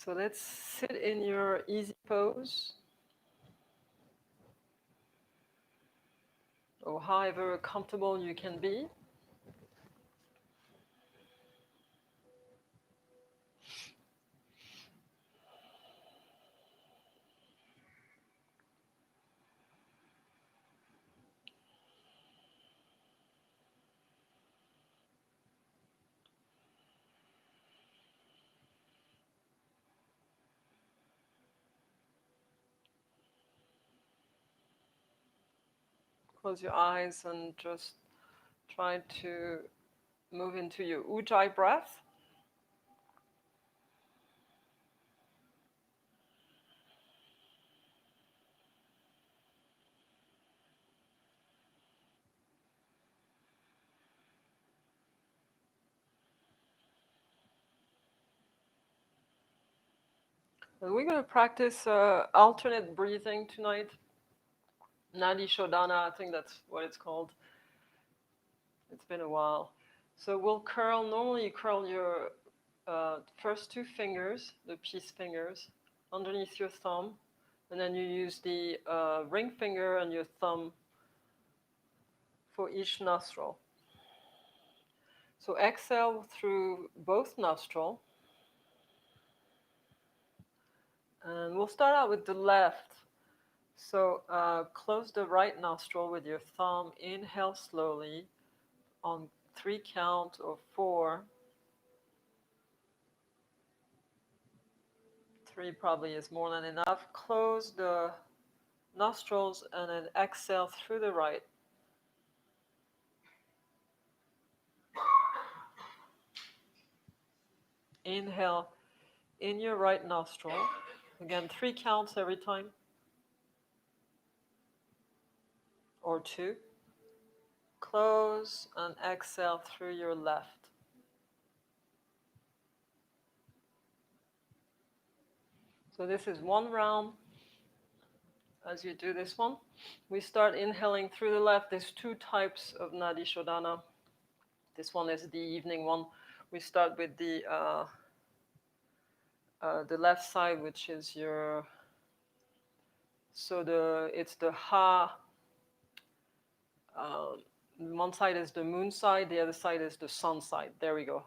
So let's sit in your easy pose, or however comfortable you can be. Close your eyes and just try to move into your ujjayi breath. And we're going to practice alternate breathing tonight. Nadi Shodhana, I think that's what it's called. It's been a while. So we'll curl, normally you curl your first two fingers, the peace fingers, underneath your thumb, and then you use the ring finger and your thumb for each nostril. So exhale through both nostrils. And we'll start out with the left. So close the right nostril with your thumb. Inhale slowly on 3 count or 4. 3 probably is more than enough. Close the nostrils and then exhale through the right. Inhale in your right nostril. Again, 3 counts every time. Or 2. Close and exhale through your left. So this is one round. As you do this one, we start inhaling through the left. There's 2 types of Nadi Shodhana. This one is the evening one. We start with the left side, which is your, so it's the Ha. One side is the moon side, the other side is the sun side. There we go.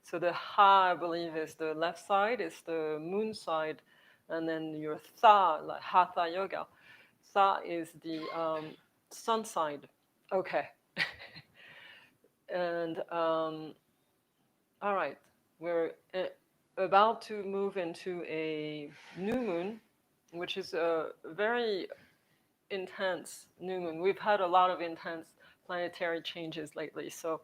So the Ha, I believe, is the left side, it's the moon side, and then your Tha, like Hatha Yoga. Tha is the sun side. Okay. And all right, we're about to move into a new moon, which is a very intense new moon. We've had a lot of intense planetary changes lately. So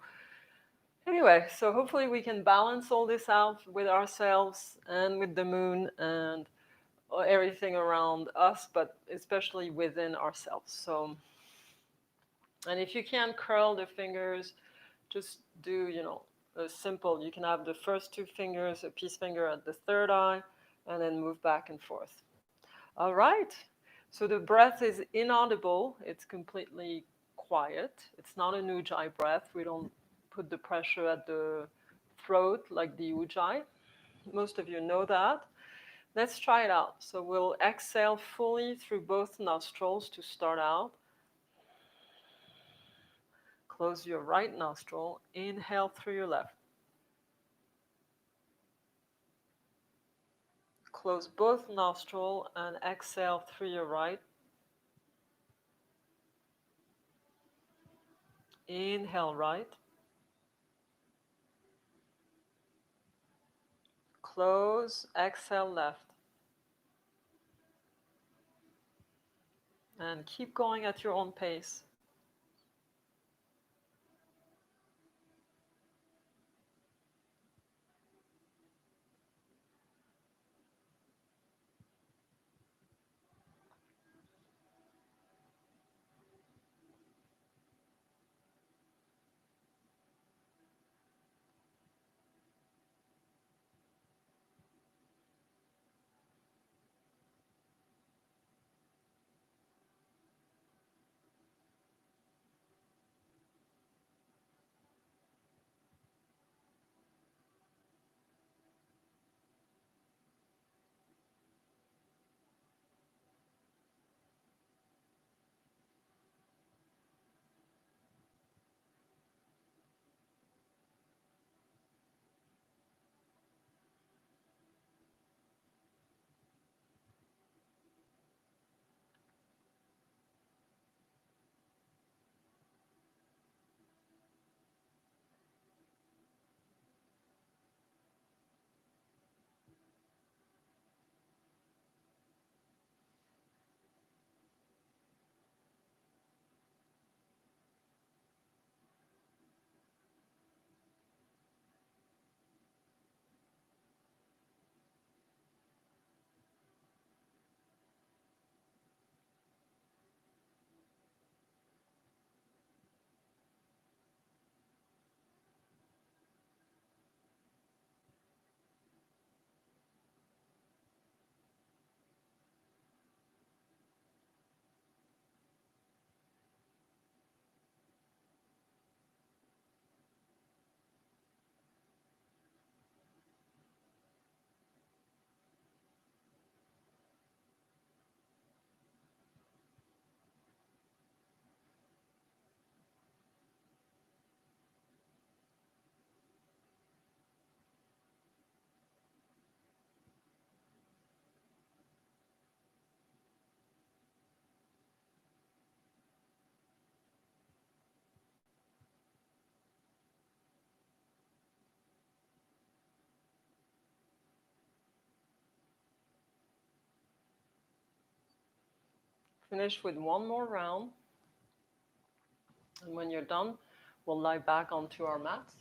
anyway, so hopefully we can balance all this out with ourselves and with the moon and everything around us, but especially within ourselves. So, and if you can't curl the fingers, just do, a simple, you can have the first 2 fingers, a peace finger at the third eye, and then move back and forth. All right. So the breath is inaudible. It's completely quiet. It's not an ujjayi breath. We don't put the pressure at the throat like the ujjayi. Most of you know that. Let's try it out. So we'll exhale fully through both nostrils to start out. Close your right nostril. Inhale through your left. Close both nostrils and exhale through your right. Inhale right. Close, exhale left. And keep going at your own pace. Finish with one more round. And when you're done, we'll lie back onto our mats.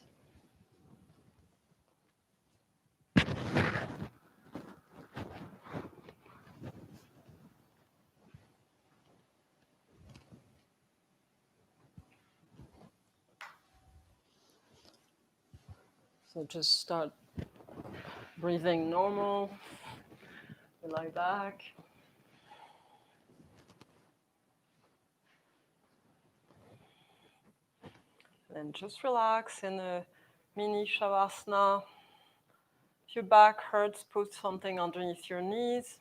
So just start breathing normal. We lie back. And just relax in a mini shavasana. If your back hurts, put something underneath your knees.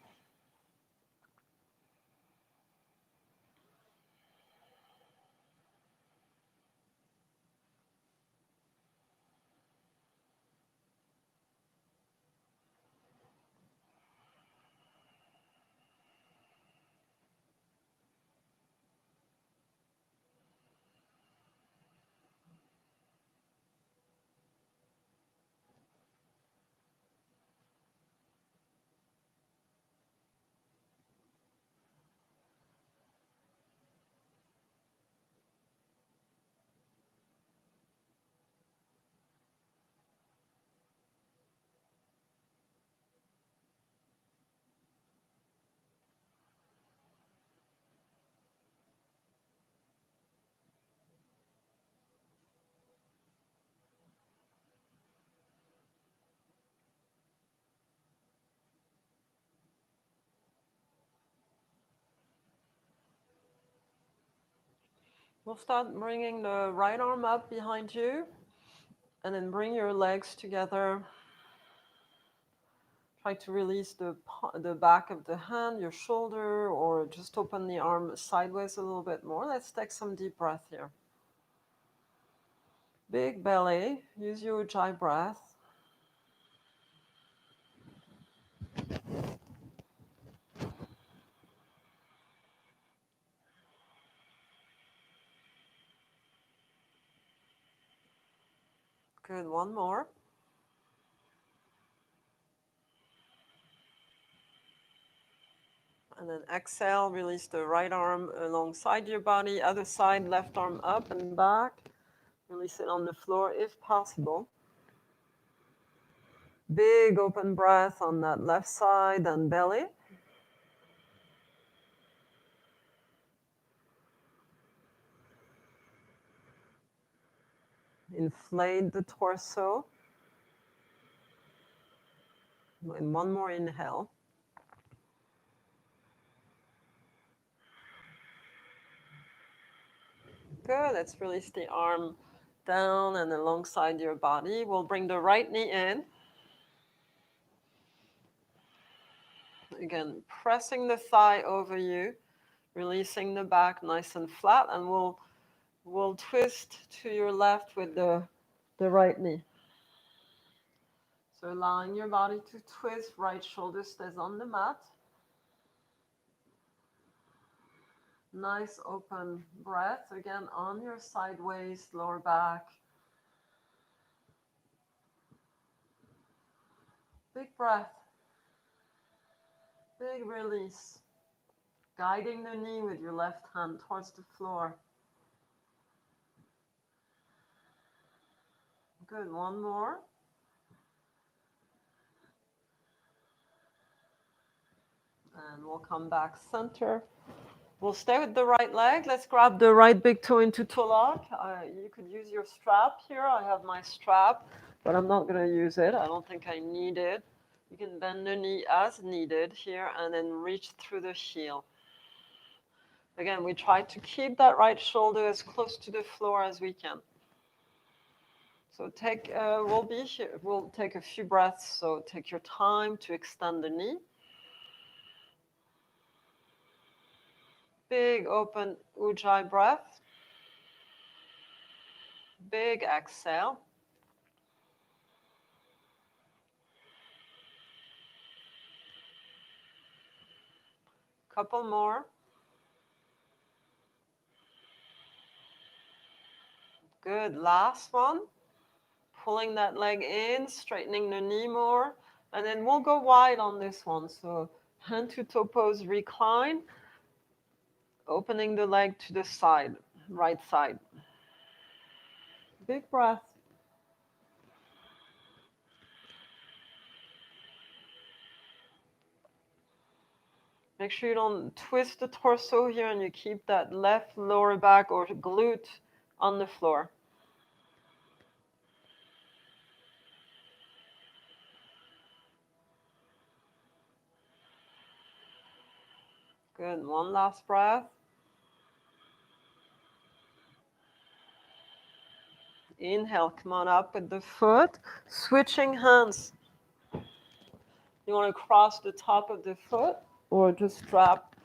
We'll start bringing the right arm up behind you, and then bring your legs together. Try to release the back of the hand, your shoulder, or just open the arm sideways a little bit more. Let's take some deep breath here. Big belly, use your ujjayi breath. Good, one more. And then exhale, release the right arm alongside your body, other side, left arm up and back. Release it on the floor if possible. Big open breath on that left side and belly. Inflate the torso. And one more inhale. Good, let's release the arm down and alongside your body. We'll bring the right knee in. Again, pressing the thigh over you, releasing the back nice and flat, and we'll twist to your left with the right knee. So allowing your body to twist, right shoulder stays on the mat. Nice open breath, again on your sideways, lower back. Big breath, big release. Guiding the knee with your left hand towards the floor. Good, one more. And we'll come back center. We'll stay with the right leg. Let's grab the right big toe into toe lock. You could use your strap here. I have my strap, but I'm not going to use it. I don't think I need it. You can bend the knee as needed here and then reach through the heel. Again, we try to keep that right shoulder as close to the floor as we can. So we'll take a few breaths, so take your time to extend the knee. Big open ujjayi breath. Big exhale. Couple more. Good, last one. Pulling that leg in, straightening the knee more. And then we'll go wide on this one. So hand to toe pose, recline. Opening the leg to the side, right side. Big breath. Make sure you don't twist the torso here and you keep that left lower back or glute on the floor. Good. One last breath. Inhale, come on up with the foot. Switching hands. You want to cross the top of the foot or just strap,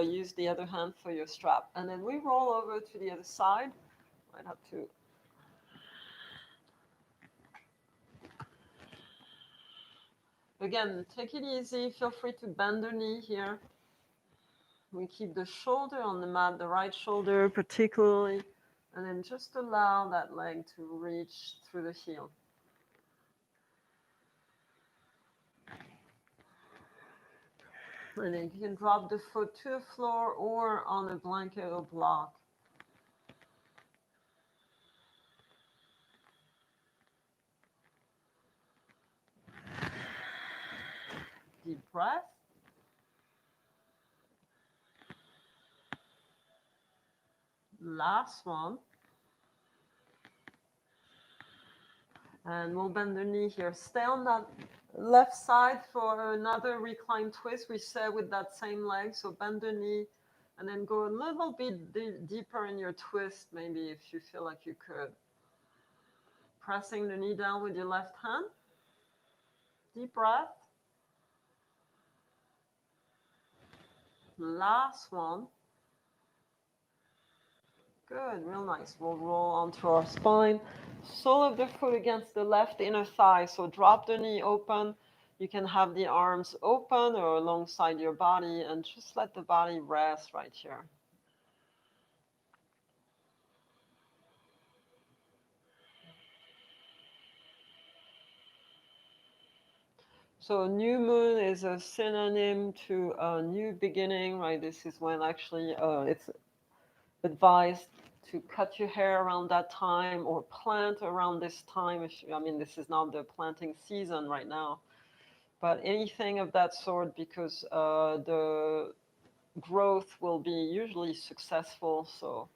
use the other hand for your strap. And then we roll over to the other side. Might have to. Again, take it easy. Feel free to bend the knee here. We keep the shoulder on the mat, the right shoulder particularly, and then just allow that leg to reach through the heel. And then you can drop the foot to the floor or on a blanket or block. Deep breath. Last one. And we'll bend the knee here. Stay on that left side for another recline twist. We said with that same leg. So bend the knee and then go a little bit deeper in your twist, maybe if you feel like you could. Pressing the knee down with your left hand. Deep breath. Last one. Good, real nice. We'll roll onto our spine. Sole of the foot against the left inner thigh. So drop the knee open. You can have the arms open or alongside your body and just let the body rest right here. So new moon is a synonym to a new beginning, right? This is when actually it's advised to cut your hair around that time or plant around this time. I mean, this is not the planting season right now, but anything of that sort, because the growth will be usually successful. So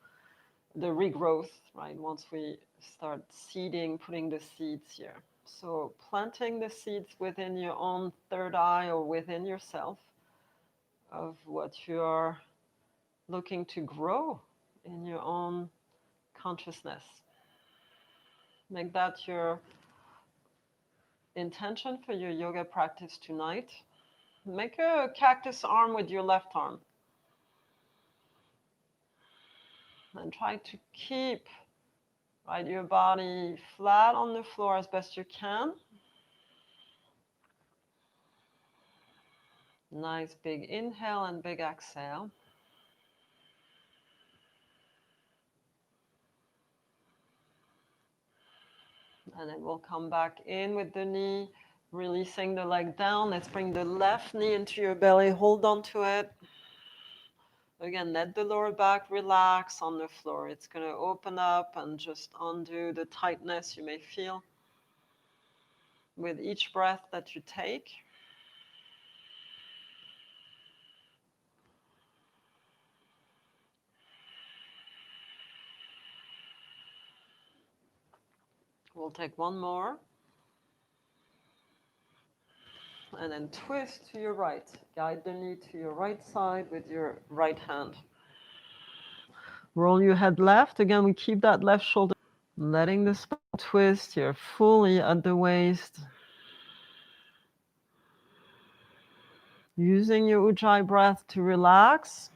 the regrowth, right? Once we start seeding, putting the seeds here. So planting the seeds within your own third eye or within yourself of what you are looking to grow in your own consciousness. Make that your intention for your yoga practice tonight. Make a cactus arm with your left arm. And try to keep your body flat on the floor as best you can. Nice big inhale and big exhale. And then we'll come back in with the knee, releasing the leg down. Let's bring the left knee into your belly. Hold on to it. Again, let the lower back relax on the floor. It's going to open up and just undo the tightness you may feel with each breath that you take. We'll take one more. And then twist to your right. Guide the knee to your right side with your right hand. Roll your head left. Again, we keep that left shoulder. Letting the spine twist here fully at the waist. Using your Ujjayi breath to relax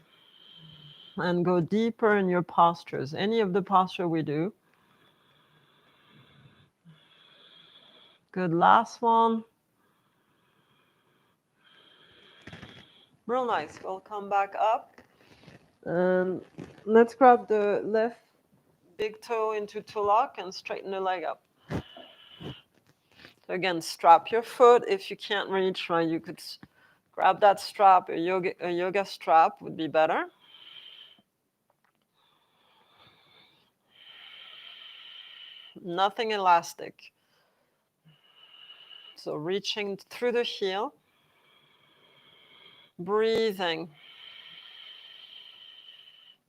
and go deeper in your postures. Any of the posture we do. Good, last one. Real nice. We'll come back up. And let's grab the left big toe into tulak and straighten the leg up. So again, strap your foot. If you can't reach, right, you could grab that strap. A yoga strap would be better. Nothing elastic. So reaching through the heel, breathing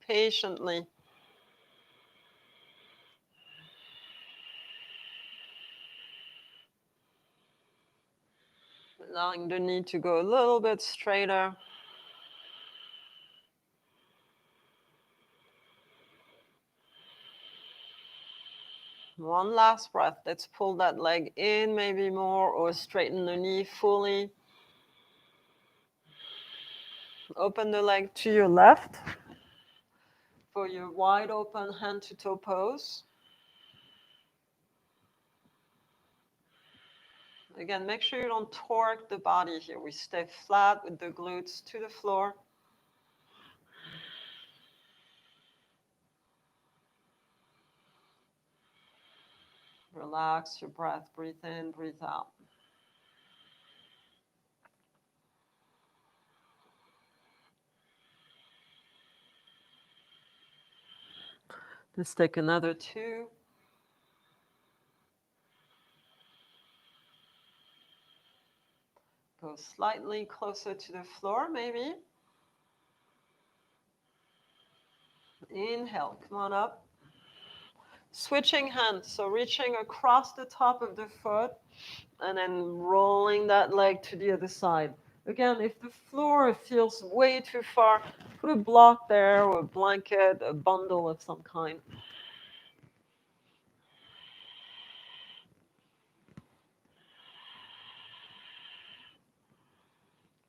patiently. Allowing the knee to go a little bit straighter. One last breath. Let's pull that leg in maybe more, or straighten the knee fully. Open the leg to your left for your wide open hand to toe pose. Again, make sure you don't torque the body here. We stay flat with the glutes to the floor. Relax your breath. Breathe in, breathe out. Let's take another 2. Go slightly closer to the floor, maybe. Inhale, come on up. Switching hands, so reaching across the top of the foot and then rolling that leg to the other side. Again, if the floor feels way too far, put a block there, or a blanket, a bundle of some kind.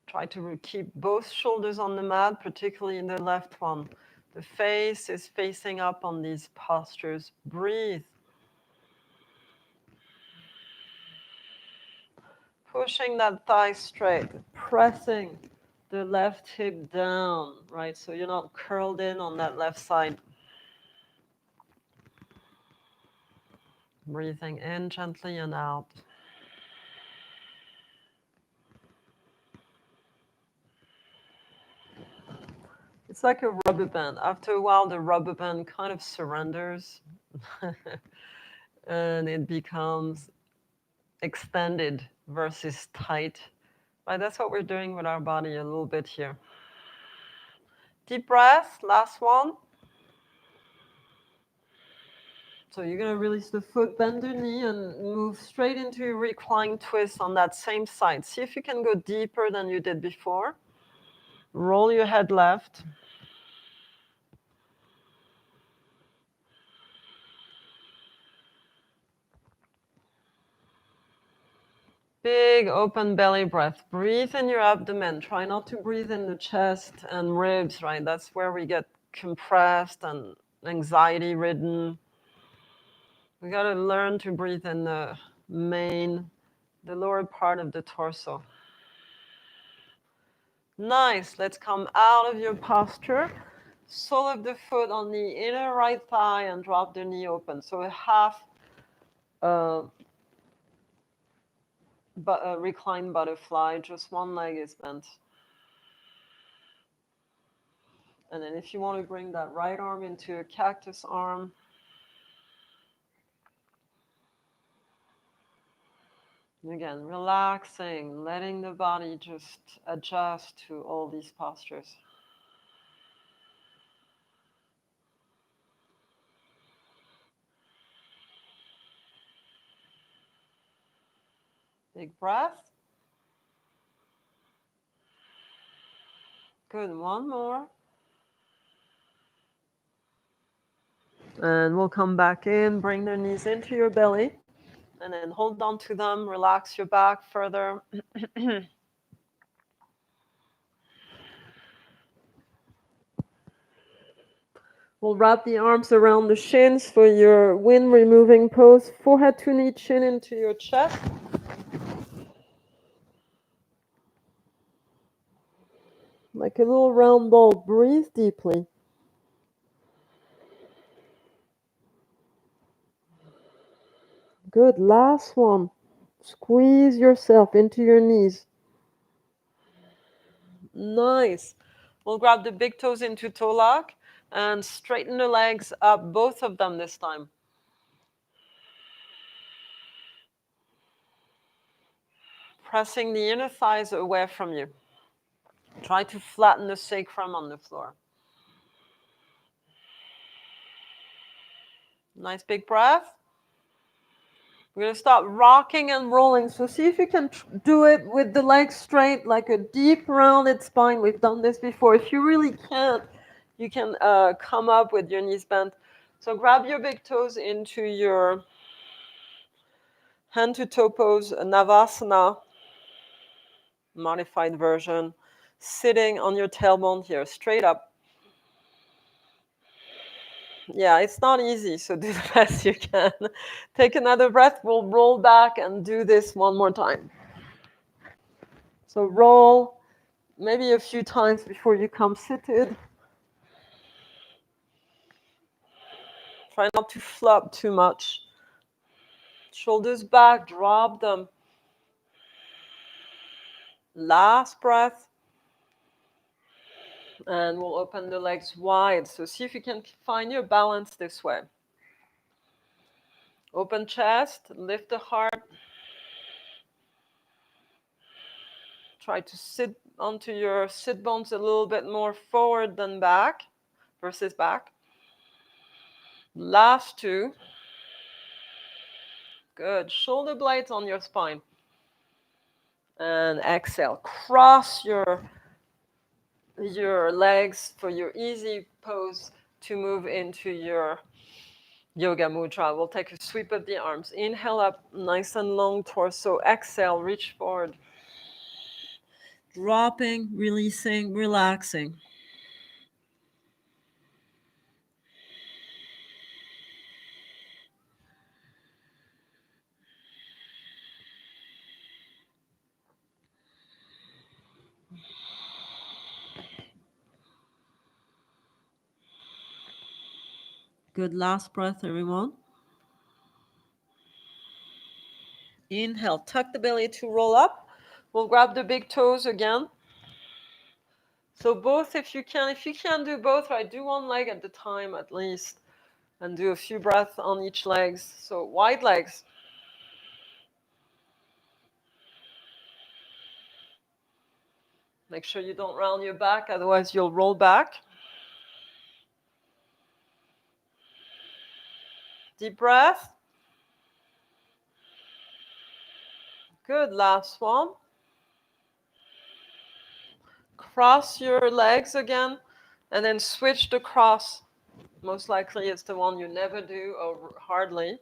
Try to keep both shoulders on the mat, particularly in the left one. The face is facing up on these postures. Breathe. Pushing that thigh straight, pressing the left hip down, right? So you're not curled in on that left side. Breathing in gently and out. It's like a rubber band. After a while, the rubber band kind of surrenders and it becomes extended versus tight. Right? That's what we're doing with our body a little bit here. Deep breath, last one. So you're going to release the foot, bend the knee, and move straight into your reclined twist on that same side. See if you can go deeper than you did before. Roll your head left. Big open belly breath. Breathe in your abdomen. Try not to breathe in the chest and ribs, right? That's where we get compressed and anxiety ridden. We got to learn to breathe in the lower part of the torso. Nice. Let's come out of your posture. Sole of the foot on the inner right thigh and drop the knee open. So a half reclined butterfly. Just one leg is bent. And then if you want to bring that right arm into a cactus arm. Again, relaxing, letting the body just adjust to all these postures. Big breath. Good, one more. And we'll come back in, bring the knees into your belly, and then hold on to them, relax your back further. We'll wrap the arms around the shins for your wind removing pose. Forehead to knee, chin into your chest. Like a little round ball. Breathe deeply. Good. Last one. Squeeze yourself into your knees. Nice. We'll grab the big toes into toe lock and straighten the legs up, both of them this time. pressing the inner thighs away from you. Try to flatten the sacrum on the floor. Nice big breath. We're going to start rocking and rolling. So see if you can do it with the legs straight, like a deep rounded spine. We've done this before. If you really can't, you can come up with your knees bent. So grab your big toes into your hand to toe pose, Navasana, modified version. Sitting on your tailbone here, straight up. Yeah, it's not easy, so do the best you can. Take another breath. We'll roll back and do this one more time. So roll maybe a few times before you come seated. Try not to flop too much. Shoulders back, drop them. Last breath. And we'll open the legs wide. So see if you can find your balance this way. Open chest, lift the heart. Try to sit onto your sit bones a little bit more forward than back versus back. Last two. Good. Shoulder blades on your spine. And exhale. Cross your legs for your easy pose to move into your yoga mudra. We'll take a sweep of the arms. Inhale up, nice and long torso. Exhale, reach forward. Dropping, releasing, relaxing. Good last breath, everyone. Inhale, tuck the belly to roll up. We'll grab the big toes again. So both, if you can do both, right, do one leg at a time at least. And do a few breaths on each leg. So wide legs. Make sure you don't round your back, otherwise you'll roll back. Deep breath. Good, last one. Cross your legs again, and then switch the cross. Most likely it's the one you never do, or hardly.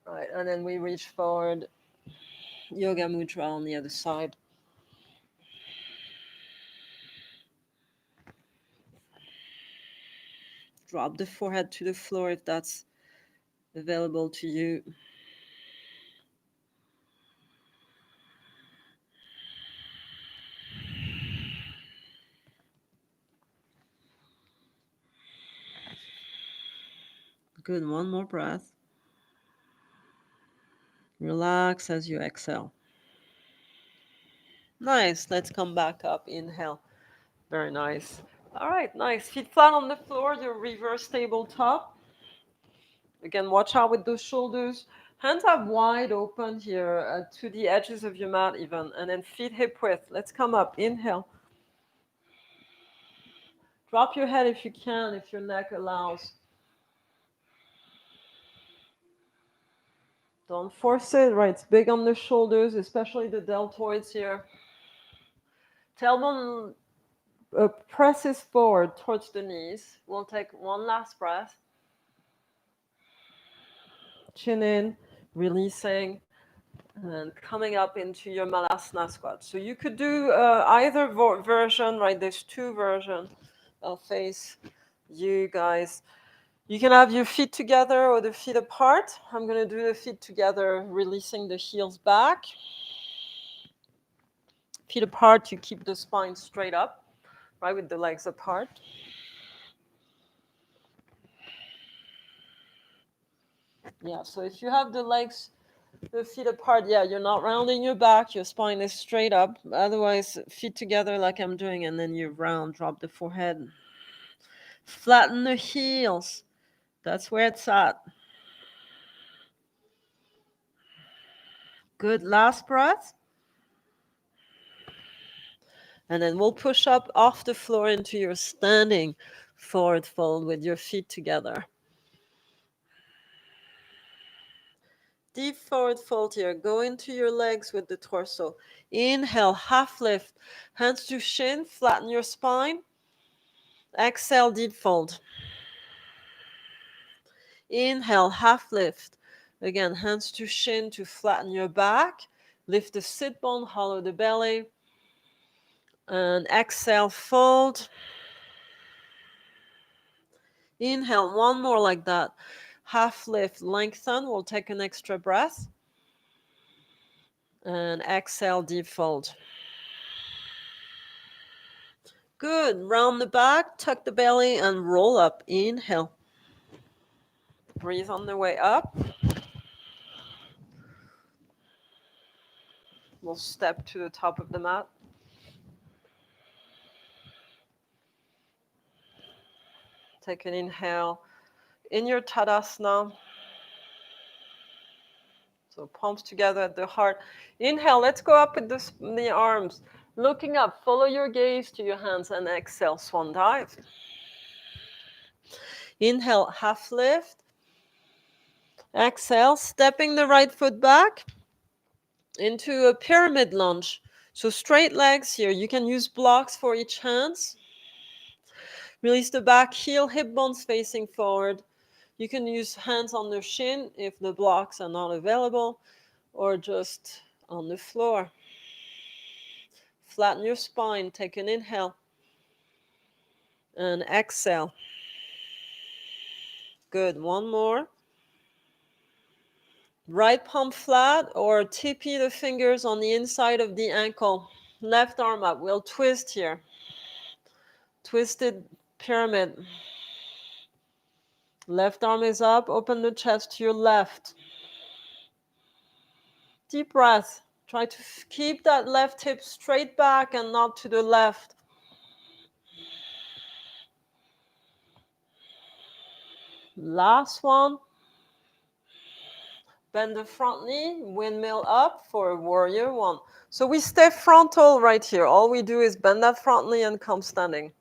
Right, and then we reach forward. Yoga mudra on the other side. Drop the forehead to the floor if that's available to you. Good, one more breath. Relax as you exhale. Nice, let's come back up. Inhale. Very nice. All right, nice. Feet flat on the floor, your reverse tabletop. Again, watch out with those shoulders. Hands are wide open here to the edges of your mat even. And then feet hip width. Let's come up. Inhale. Drop your head if you can, if your neck allows. Don't force it, right? It's big on the shoulders, especially the deltoids here. Tailbone presses forward towards the knees. We'll take one last breath. Chin in, releasing, and coming up into your Malasana squat. So you could do either version, right? There's two versions. I'll face you guys. You can have your feet together or the feet apart. I'm going to do the feet together, releasing the heels back. Feet apart, you keep the spine straight up, right, with the legs apart. Yeah, so if you have the feet apart, yeah, you're not rounding your back, your spine is straight up. Otherwise, feet together like I'm doing, and then you round, drop the forehead. Flatten the heels. That's where it's at. Good, last breath. And then we'll push up off the floor into your standing forward fold with your feet together. Deep forward fold here. Go into your legs with the torso. Inhale, half lift. Hands to shin, flatten your spine. Exhale, deep fold. Inhale, half lift. Again, hands to shin to flatten your back. Lift the sit bone, hollow the belly. And exhale, fold. Inhale, one more like that. Half lift, lengthen. We'll take an extra breath. And exhale, deep fold. Good. Round the back, tuck the belly, and roll up. Inhale. Breathe on the way up. We'll step to the top of the mat. Take an inhale in your Tadasana. So palms together at the heart. Inhale, let's go up with the arms. Looking up, follow your gaze to your hands and exhale, swan dive. Inhale, half lift. Exhale, stepping the right foot back into a pyramid lunge. So straight legs here. You can use blocks for each hands. Release the back heel, hip bones facing forward. You can use hands on the shin if the blocks are not available, or just on the floor. Flatten your spine. Take an inhale. And exhale. Good. One more. Right palm flat or tippy the fingers on the inside of the ankle. Left arm up. We'll twist here. Twisted pyramid. Left arm is up. Open the chest to your left. Deep breath. Try to keep that left hip straight back and not to the left. Last one. Bend the front knee, windmill up for warrior one. So we stay frontal right here. All we do is bend that front knee and come standing.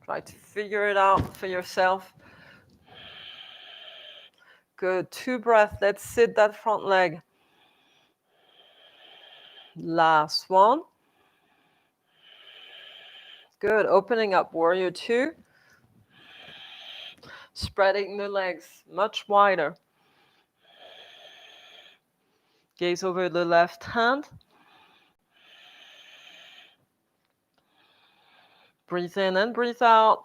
Try to figure it out for yourself. Good. 2 breaths. Let's sit that front leg. Last one. Good. Opening up warrior 2. Spreading the legs much wider. Gaze over the left hand. Breathe in and breathe out.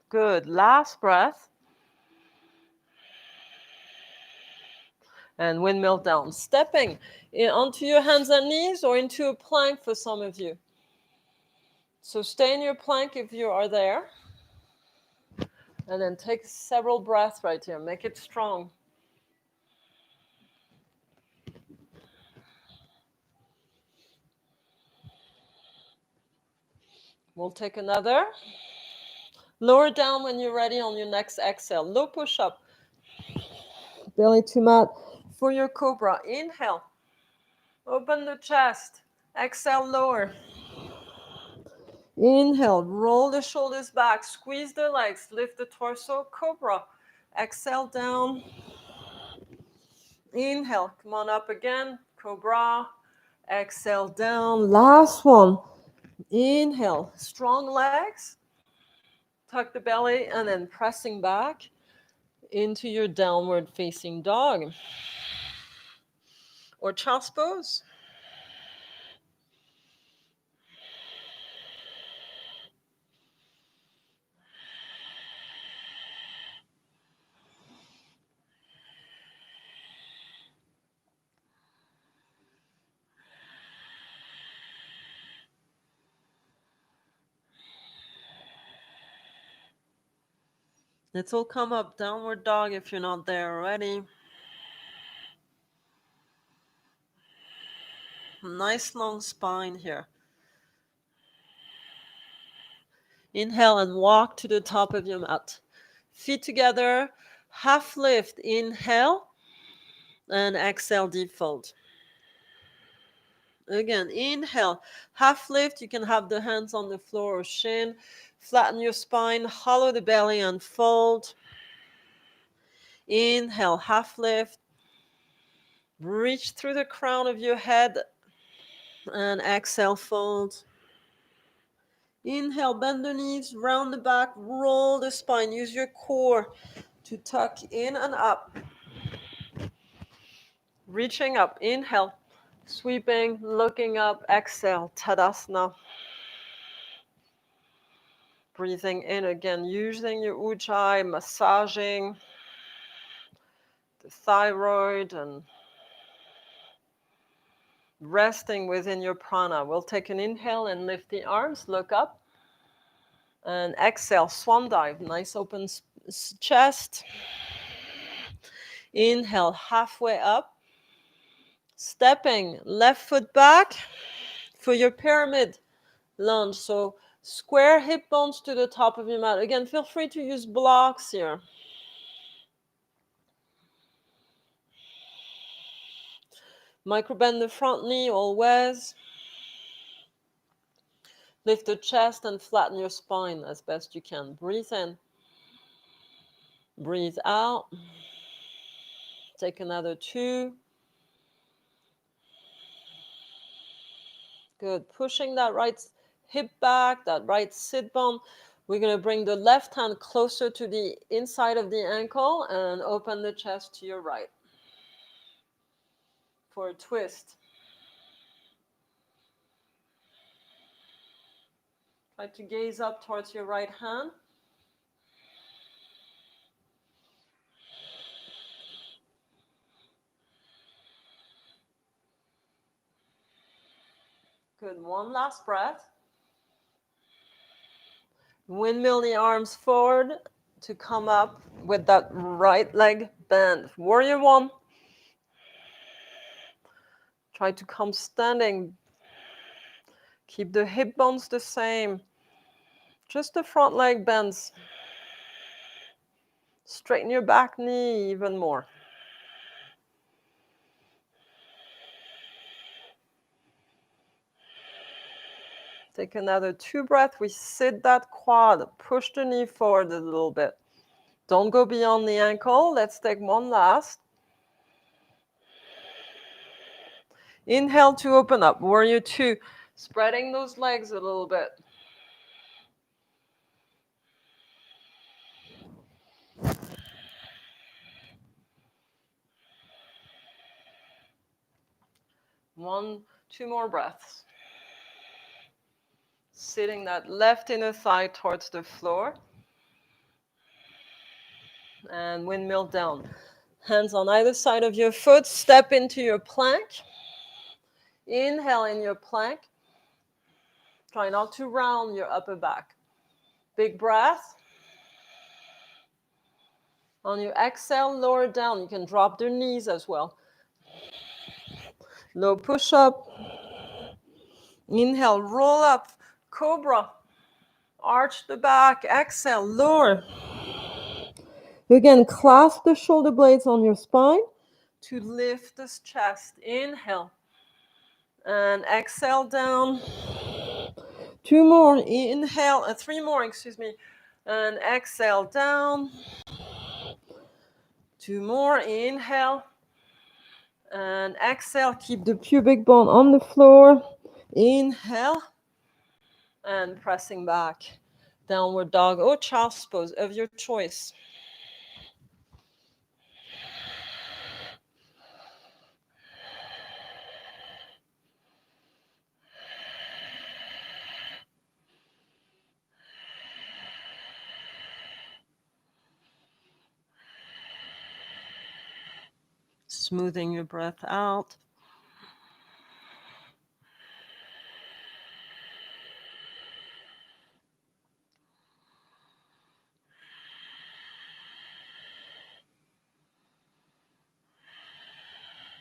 Good. Last breath. And windmill down. Stepping onto your hands and knees or into a plank for some of you. So stay in your plank if you are there. And then take several breaths right here. Make it strong. We'll take another. Lower down when you're ready on your next exhale. Low push-up. Belly to mat for your cobra. Inhale. Open the chest. Exhale, lower. Inhale. Roll the shoulders back. Squeeze the legs. Lift the torso. Cobra. Exhale down. Inhale. Come on up again. Cobra. Exhale down. Last one. Inhale. Strong legs. Tuck the belly and then pressing back into your downward facing dog or child's pose. Let's all come up, downward dog if you're not there already. Nice long spine here. Inhale and walk to the top of your mat. Feet together, half lift. Inhale and exhale, deep fold. Again, inhale, half lift. You can have the hands on the floor or shin. Flatten your spine, hollow the belly and fold. Inhale, half lift. Reach through the crown of your head and exhale, fold. Inhale, bend the knees, round the back, roll the spine. Use your core to tuck in and up. Reaching up, inhale, sweeping, looking up, exhale, Tadasana. Breathing in again, using your ujjayi, massaging the thyroid and resting within your prana. We'll take an inhale and lift the arms, look up. And exhale, swan dive, nice open chest. Inhale, halfway up. Stepping left foot back for your pyramid lunge. So square hip bones to the top of your mat. Again, feel free to use blocks here. Micro bend the front knee always. Lift the chest and flatten your spine as best you can. Breathe in. Breathe out. Take another 2. Good. Pushing that right hip back, that right sit bone. We're going to bring the left hand closer to the inside of the ankle and open the chest to your right for a twist. Try to gaze up towards your right hand. Good. One last breath. Windmill the arms forward to come up with that right leg bend. Warrior 1. Try to come standing. Keep the hip bones the same. Just the front leg bends. Straighten your back knee even more. Take another 2 breaths. We sit that quad. Push the knee forward a little bit. Don't go beyond the ankle. Let's take one last. Inhale to open up. Warrior 2. Spreading those legs a little bit. Two more breaths. Sitting that left inner thigh towards the floor. And windmill down. Hands on either side of your foot. Step into your plank. Inhale in your plank. Try not to round your upper back. Big breath. On your exhale, lower down. You can drop the knees as well. Low push-up. Inhale, roll up. Cobra. Arch the back. Exhale, lower. Again, clasp the shoulder blades on your spine to lift this chest. Inhale. And exhale down. 2 more. Inhale. 3 more, excuse me. And exhale down. 2 more. Inhale. And exhale. Keep the pubic bone on the floor. Inhale. And pressing back. Downward dog or child's pose of your choice. Smoothing your breath out.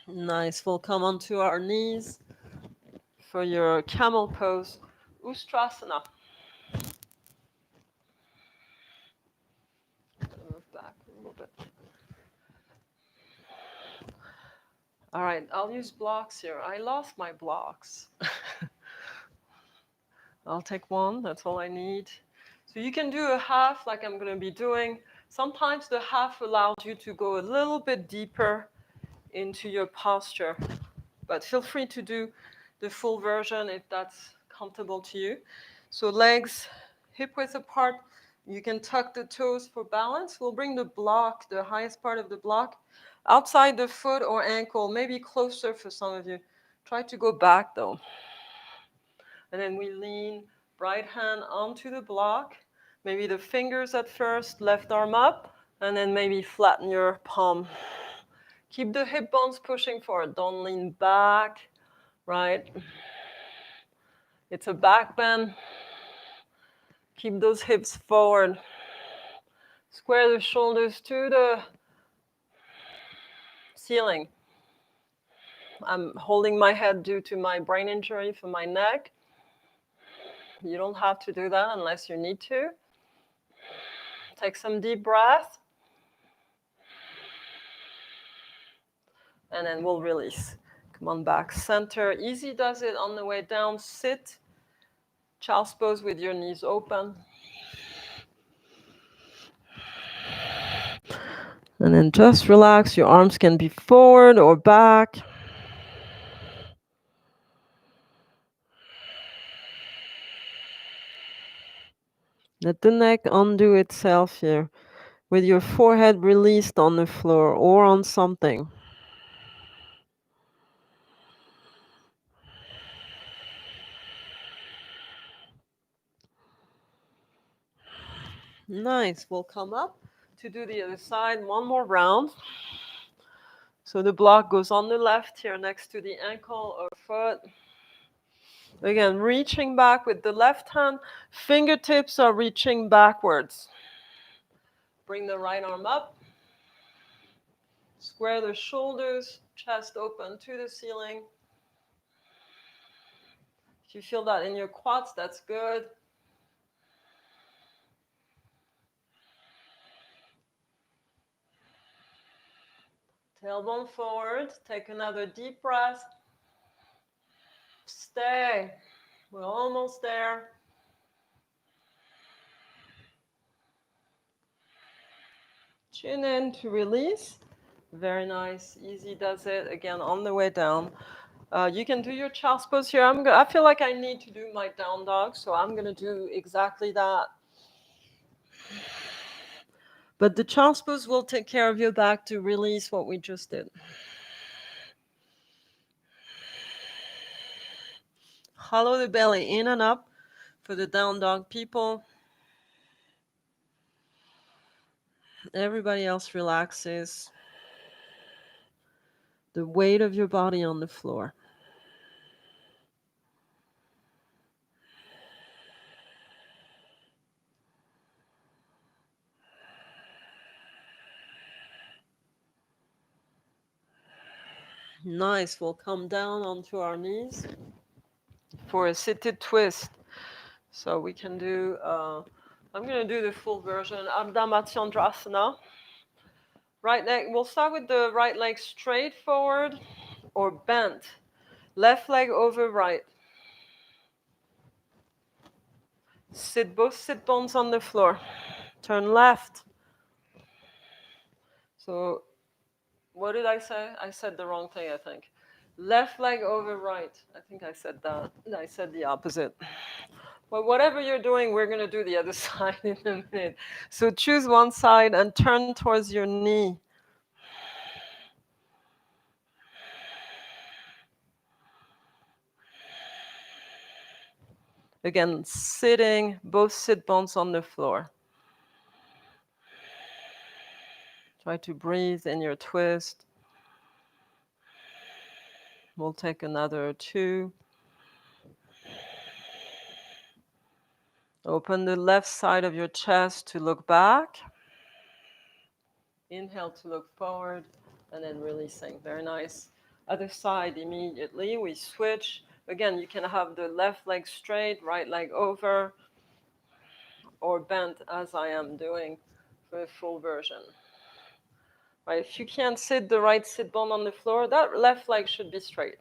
Nice. We'll come onto our knees for your camel pose, Ustrasana. All right, I'll use blocks here. I lost my blocks. I'll take one, that's all I need. So you can do a half like I'm going to be doing. Sometimes the half allows you to go a little bit deeper into your posture, but feel free to do the full version if that's comfortable to you. So legs hip width apart. You can tuck the toes for balance. We'll bring the block, the highest part of the block, outside the foot or ankle, maybe closer for some of you. Try to go back though. And then we lean right hand onto the block. Maybe the fingers at first, left arm up, and then maybe flatten your palm. Keep the hip bones pushing forward. Don't lean back, right? It's a back bend. Keep those hips forward. Square the shoulders to the ceiling. I'm holding my head due to my brain injury for my neck. You don't have to do that unless you need to. Take some deep breath. And then we'll release. Come on back, center. Easy does it on the way down. Sit. Child's pose with your knees open. And then just relax. Your arms can be forward or back. Let the neck undo itself here with your forehead released on the floor or on something. Nice. We'll come up to do the other side. One more round. So the block goes on the left here next to the ankle or foot. Again, reaching back with the left hand. Fingertips are reaching backwards. Bring the right arm up. Square the shoulders, chest open to the ceiling. If you feel that in your quads, that's good. Tailbone forward. Take another deep breath. Stay. We're almost there. Chin in to release. Very nice. Easy does it. Again, on the way down. You can do your child's pose here. I feel like I need to do my down dog, so I'm going to do exactly that. But the child's pose will take care of your back to release what we just did. Hollow the belly in and up for the down dog people. Everybody else relaxes. The weight of your body on the floor. Nice. We'll come down onto our knees for a seated twist. So we can do, I'm going to do the full version, Ardha Matsyendrasana. Right leg, we'll start with the right leg straight forward or bent. Left leg over right. Sit both sit bones on the floor. Turn left. So what did I say? I said the wrong thing, I think. Left leg over right. I think I said that. I said the opposite. Well, whatever you're doing, we're going to do the other side in a minute. So choose one side and turn towards your knee. Again, sitting, both sit bones on the floor. Try to breathe in your twist. We'll take another 2. Open the left side of your chest to look back. Inhale to look forward, and then releasing. Very nice. Other side immediately. We switch. Again, you can have the left leg straight, right leg over, or bent as I am doing for the full version. Right? If you can't sit the right sit bone on the floor, that left leg should be straight.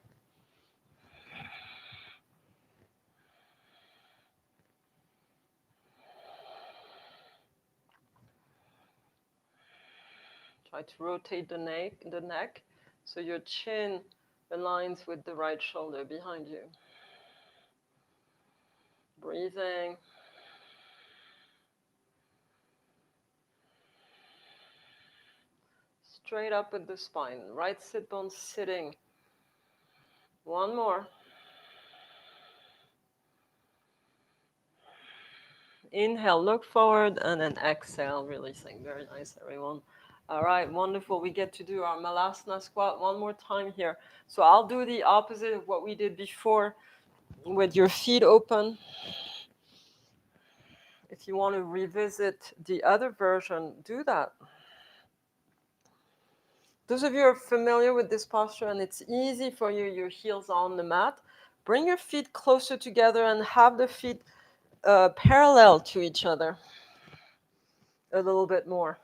Try to rotate the neck so your chin aligns with the right shoulder behind you. Breathing. Straight up with the spine. Right sit bone sitting. One more. Inhale, look forward, and then exhale, releasing. Very nice, everyone. All right, wonderful. We get to do our Malasana squat one more time here. So I'll do the opposite of what we did before with your feet open. If you want to revisit the other version, do that. Those of you who are familiar with this posture and it's easy for you, your heels on the mat, bring your feet closer together and have the feet parallel to each other a little bit more.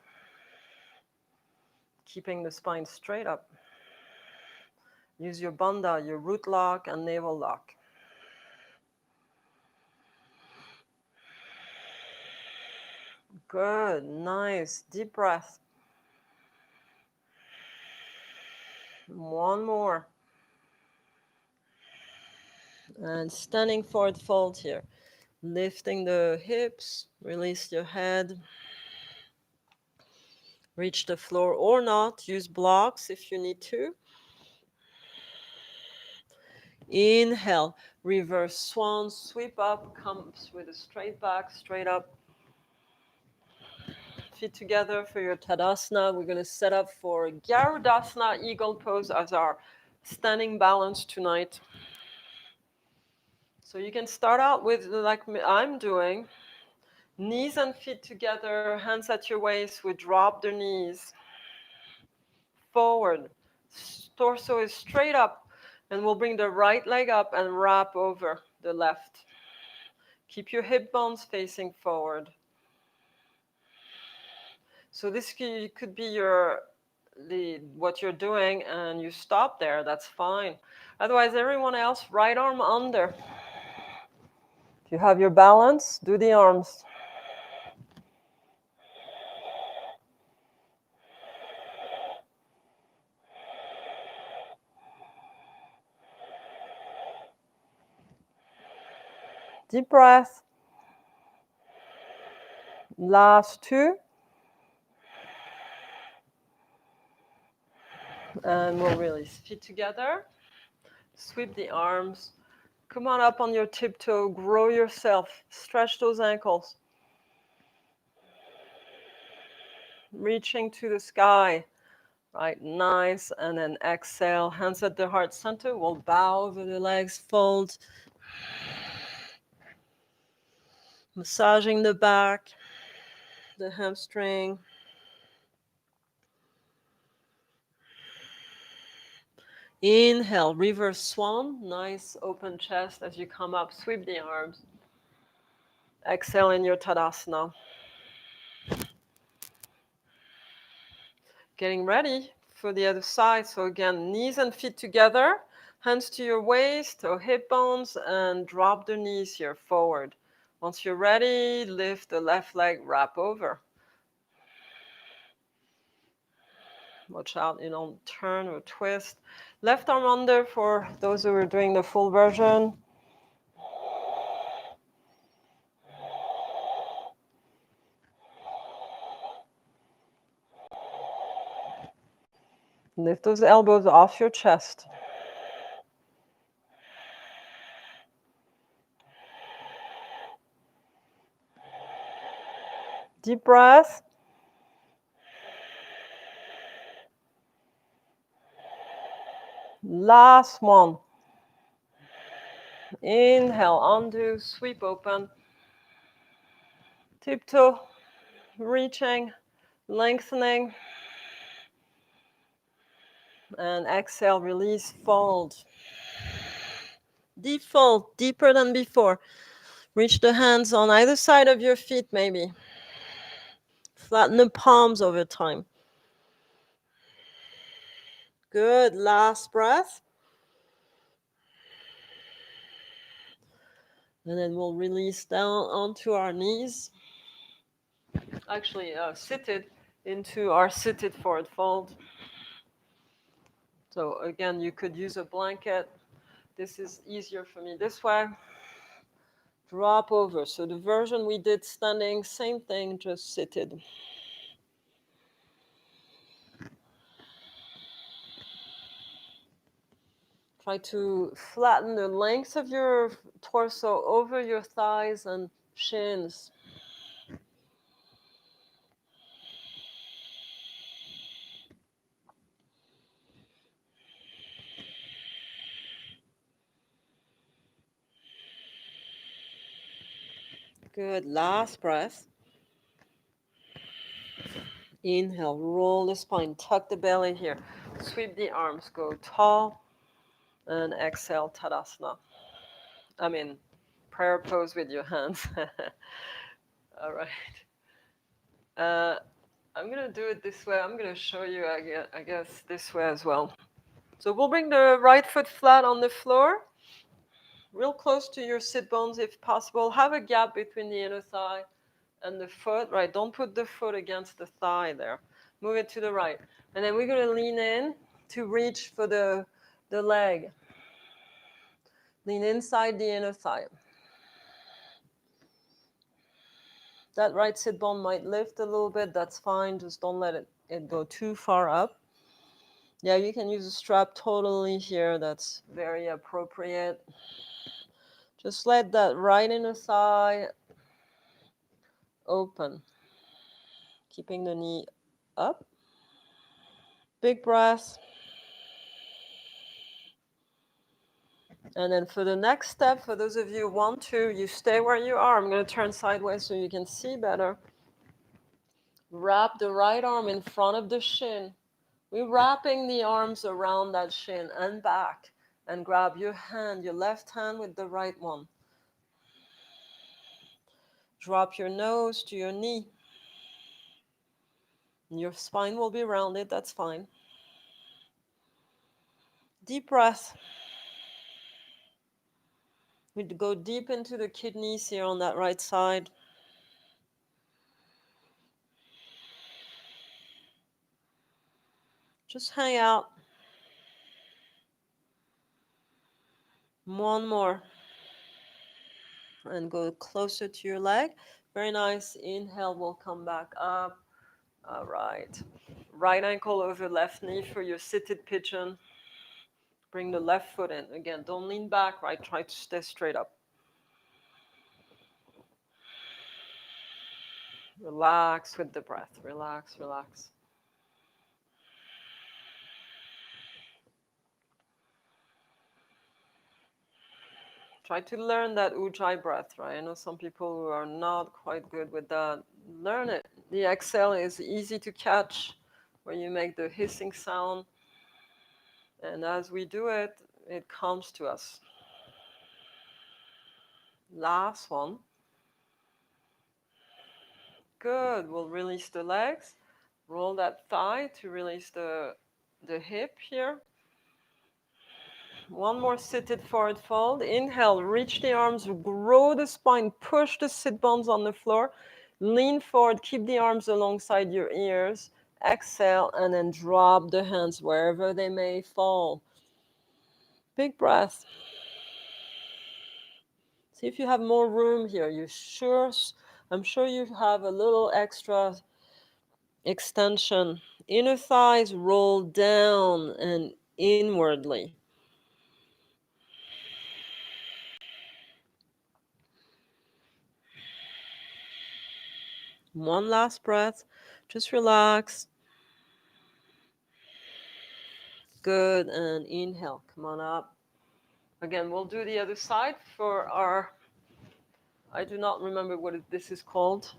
Keeping the spine straight up. Use your bandha, your root lock and navel lock. Good, nice, deep breath. One more. And standing forward fold here. Lifting the hips, release your head. Reach the floor or not, use blocks if you need to. Inhale, reverse swan, sweep up, comes with a straight back, straight up. Feet together for your Tadasana. We're going to set up for Garudasana, eagle pose as our standing balance tonight. So you can start out with, like I'm doing, knees and feet together, hands at your waist. We drop the knees forward. Torso is straight up. And we'll bring the right leg up and wrap over the left. Keep your hip bones facing forward. So this could be what you're doing, and you stop there. That's fine. Otherwise, everyone else, right arm under. If you have your balance, do the arms. Deep breath. Last two. And we'll release. Feet together. Sweep the arms. Come on up on your tiptoe. Grow yourself. Stretch those ankles. Reaching to the sky. Right, nice. And then exhale. Hands at the heart center. We'll bow over the legs. Fold. Massaging the back. The hamstring. Inhale, reverse swan. Nice open chest as you come up. Sweep the arms. Exhale in your Tadasana. Getting ready for the other side. So again, knees and feet together. Hands to your waist or hip bones and drop the knees here forward. Once you're ready, lift the left leg, wrap over. Watch out, you don't turn or twist. Left arm under for those who are doing the full version. Lift those elbows off your chest. Deep breath. Last one. Inhale, undo, sweep open. Tiptoe, reaching, lengthening. And exhale, release, fold. Deep fold, deeper than before. Reach the hands on either side of your feet, maybe. Flatten the palms over time. Good. Last breath. And then we'll release down onto our knees. Actually, seated into our seated forward fold. So again, you could use a blanket. This is easier for me this way. Drop over. So the version we did standing, same thing, just seated. Try to flatten the length of your torso over your thighs and shins. Good. Last breath. Inhale, roll the spine, tuck the belly here. Sweep the arms, go tall, and exhale, Tadasana. I mean, prayer pose with your hands. All right. I'm going to do it this way. I'm going to show you, I guess, this way as well. So we'll bring the right foot flat on the floor, real close to your sit bones if possible. Have a gap between the inner thigh and the foot, right? Don't put the foot against the thigh there. Move it to the right. And then we're going to lean in to reach for the leg. Lean inside the inner thigh. That right sit bone might lift a little bit. That's fine. Just don't let it go too far up. Yeah, you can use a strap totally here. That's very appropriate. Just let that right inner thigh open. Keeping the knee up. Big breath. And then for the next step, for those of you who want to, you stay where you are. I'm going to turn sideways so you can see better. Wrap the right arm in front of the shin. We're wrapping the arms around that shin and back. And grab your hand, your left hand with the right one. Drop your nose to your knee. Your spine will be rounded, that's fine. Deep breath. We go deep into the kidneys here on that right side. Just hang out. One more. And go closer to your leg. Very nice. Inhale, we'll come back up. All right. Right ankle over left knee for your seated pigeon. Bring the left foot in. Again, don't lean back, right? Try to stay straight up. Relax with the breath. Relax, relax. Try to learn that ujjayi breath, right? I know some people who are not quite good with that. Learn it. The exhale is easy to catch, where you make the hissing sound. And as we do it, it comes to us. Last one. Good. We'll release the legs. Roll that thigh to release the hip here. One more seated forward fold. Inhale, reach the arms, grow the spine, push the sit bones on the floor. Lean forward, keep the arms alongside your ears. Exhale, and then drop the hands wherever they may fall. Big breath. See if you have more room here. I'm sure you have a little extra extension. Inner thighs roll down and inwardly. One last breath. Just relax. Good. And inhale. Come on up. Again, we'll do the other side for our, I do not remember what this is called.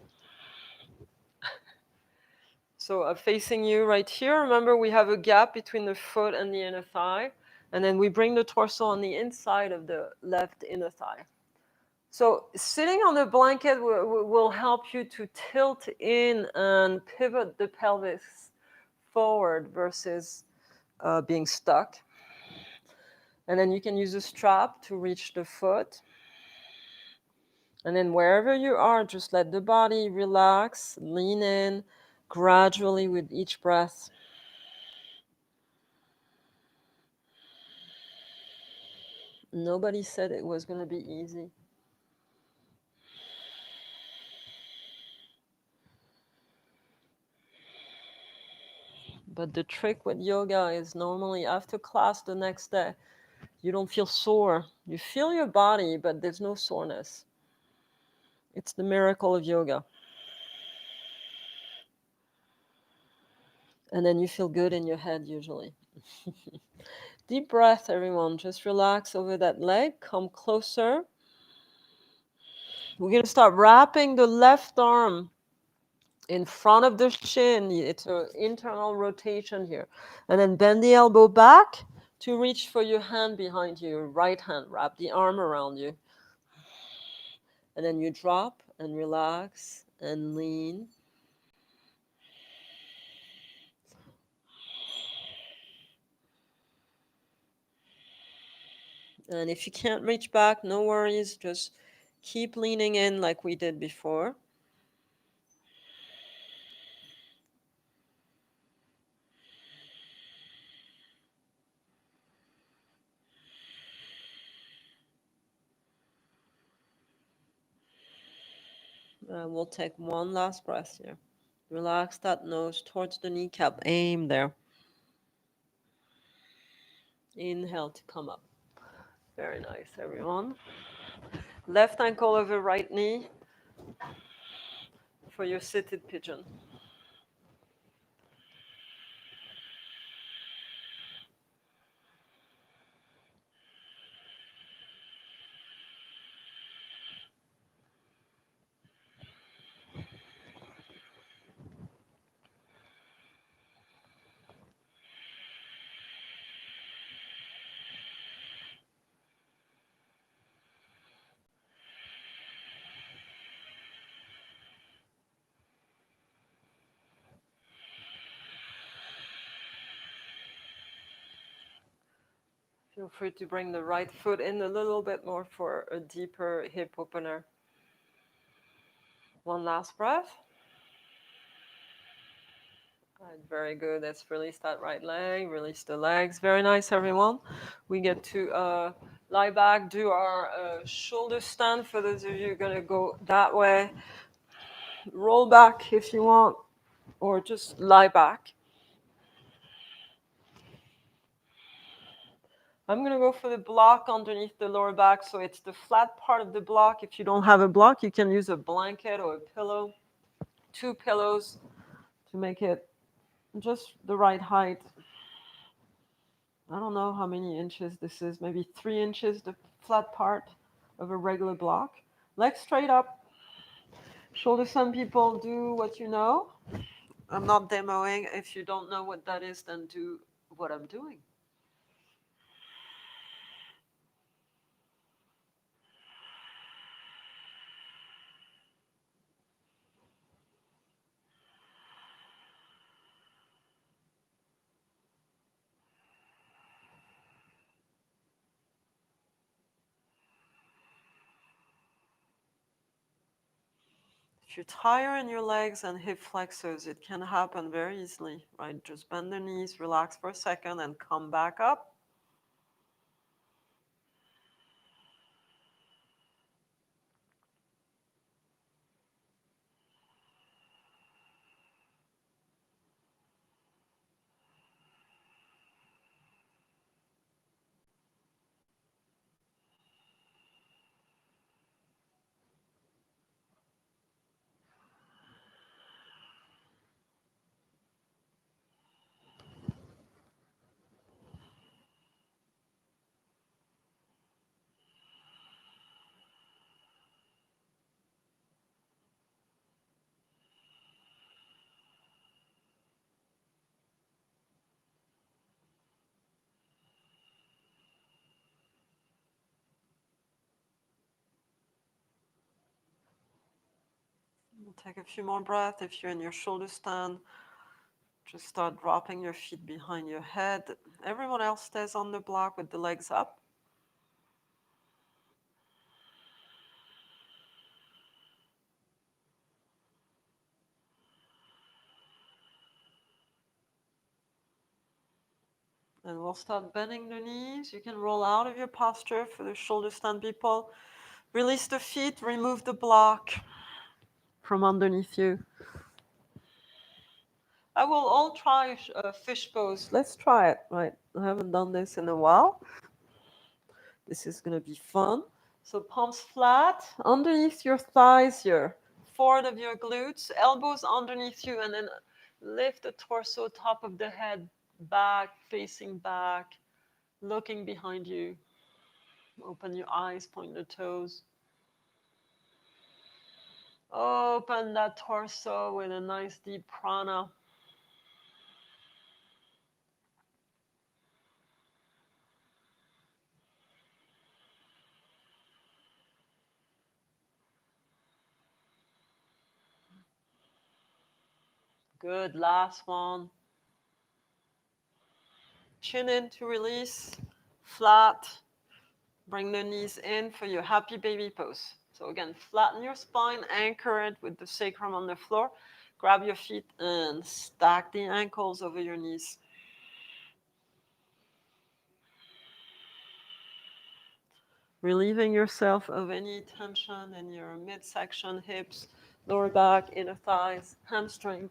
So facing you right here. Remember, we have a gap between the foot and the inner thigh. And then we bring the torso on the inside of the left inner thigh. So sitting on the blanket will help you to tilt in and pivot the pelvis forward versus being stuck. And then you can use a strap to reach the foot. And then wherever you are, just let the body relax, lean in gradually with each breath. Nobody said it was going to be easy. But the trick with yoga is normally after class the next day, you don't feel sore. You feel your body, but there's no soreness. It's the miracle of yoga. And then you feel good in your head usually. Deep breath, everyone. Just relax over that leg. Come closer. We're going to start wrapping the left arm in front of the shin. It's an internal rotation here. And then bend the elbow back to reach for your hand behind you, right hand. Wrap the arm around you. And then you drop and relax and lean. And if you can't reach back, no worries. Just keep leaning in like we did before. We'll take one last breath here. Relax that nose towards the kneecap. Aim there. Inhale to come up. Very nice, everyone. Left ankle over right knee for your seated pigeon. Feel free to bring the right foot in a little bit more for a deeper hip opener. One last breath. Right, very good. Let's release that right leg, release the legs. Very nice, everyone. We get to lie back, do our shoulder stand. For those of you who are going to go that way, roll back if you want, or just lie back. I'm going to go for the block underneath the lower back. So it's the flat part of the block. If you don't have a block, you can use a blanket or a pillow, 2 pillows to make it just the right height. I don't know how many inches this is, maybe 3 inches, the flat part of a regular block. Legs straight up. Shoulder stand people, do what you know. I'm not demoing. If you don't know what that is, then do what I'm doing. If you're tired in your legs and hip flexors, it can happen very easily, right? Just bend the knees, relax for a second, and come back up. We'll take a few more breaths. If you're in your shoulder stand, Just start dropping your feet behind your head. Everyone else stays on the block with the legs up. And we'll start bending the knees. You can roll out of your posture for the shoulder stand people. Release the feet, remove the block from underneath you. I will all try fish pose. Let's try it, right? I haven't done this in a while. This is going to be fun. So palms flat, underneath your thighs here. Forward of your glutes, elbows underneath you, and then lift the torso, top of the head, back, facing back, looking behind you. Open your eyes, point the toes. Open that torso with a nice deep prana. Good, last one. Chin in to release, flat. Bring the knees in for your happy baby pose. So again, flatten your spine, anchor it with the sacrum on the floor. Grab your feet and stack the ankles over your knees. Relieving yourself of any tension in your midsection, hips, lower back, inner thighs, hamstring.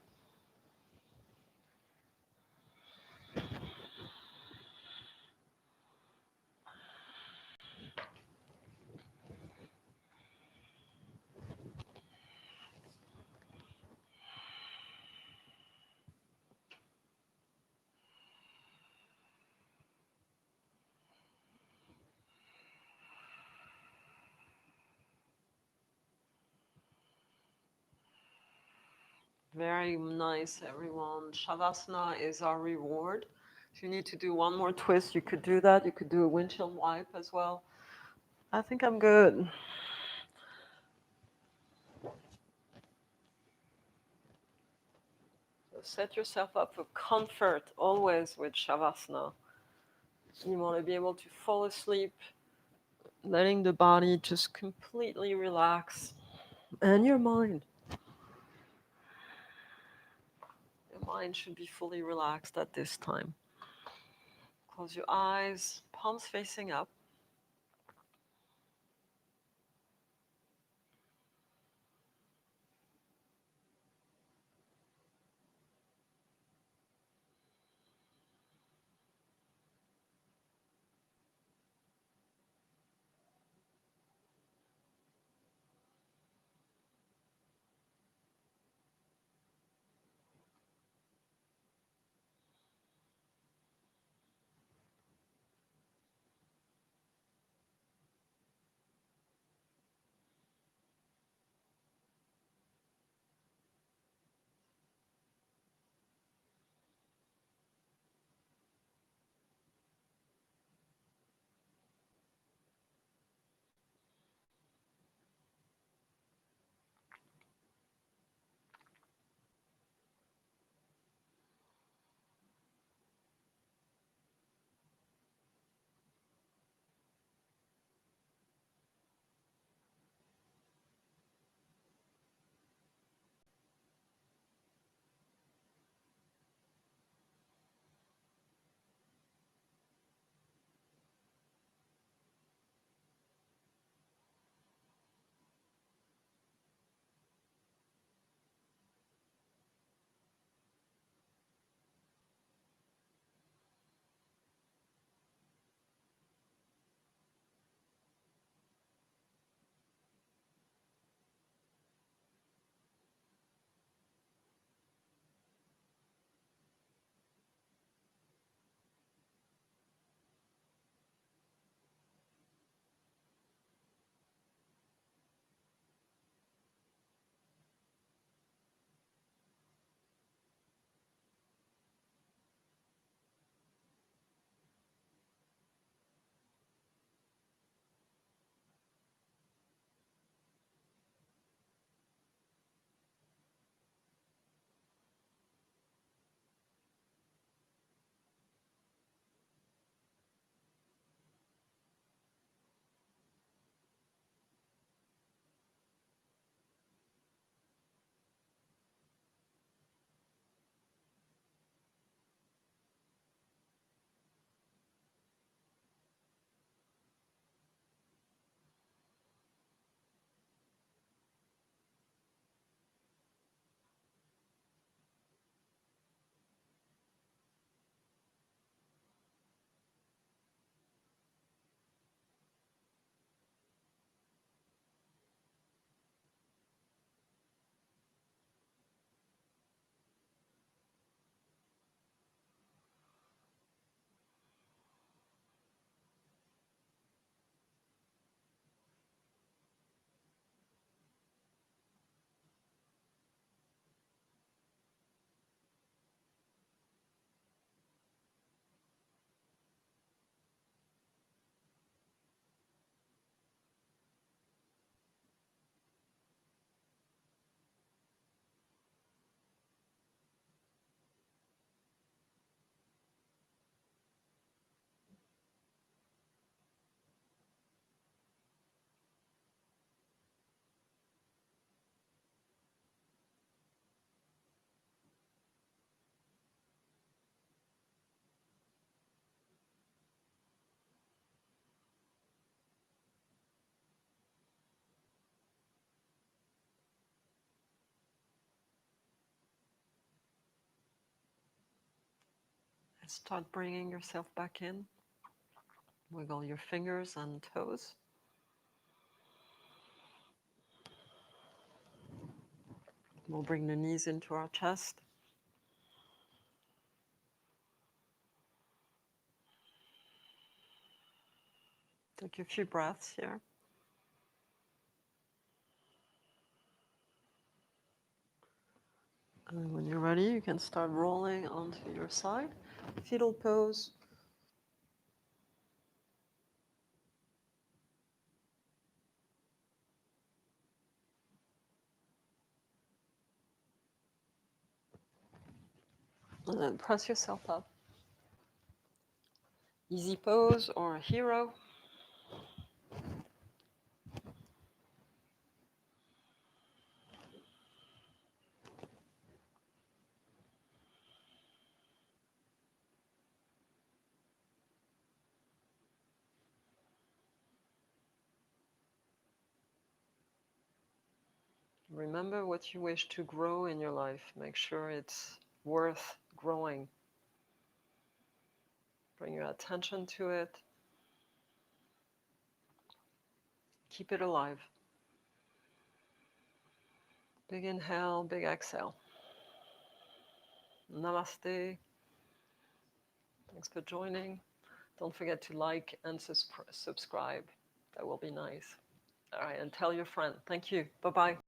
Very nice, everyone. Shavasana is our reward. If you need to do one more twist, you could do that. You could do a windshield wipe as well. I think I'm good. So set yourself up for comfort always with Shavasana. You want to be able to fall asleep, letting the body just completely relax. And your mind. Your mind should be fully relaxed at this time. Close your eyes, palms facing up. Start bringing yourself back in. Wiggle your fingers and toes. We'll bring the knees into our chest. Take a few breaths here. And when you're ready, you can start rolling onto your side. Fetal pose. And then press yourself up. Easy pose or a hero. Remember what you wish to grow in your life. Make sure it's worth growing. Bring your attention to it. Keep it alive. Big inhale, big exhale. Namaste. Thanks for joining. Don't forget to like and subscribe. That will be nice. All right, and tell your friend. Thank you. Bye-bye.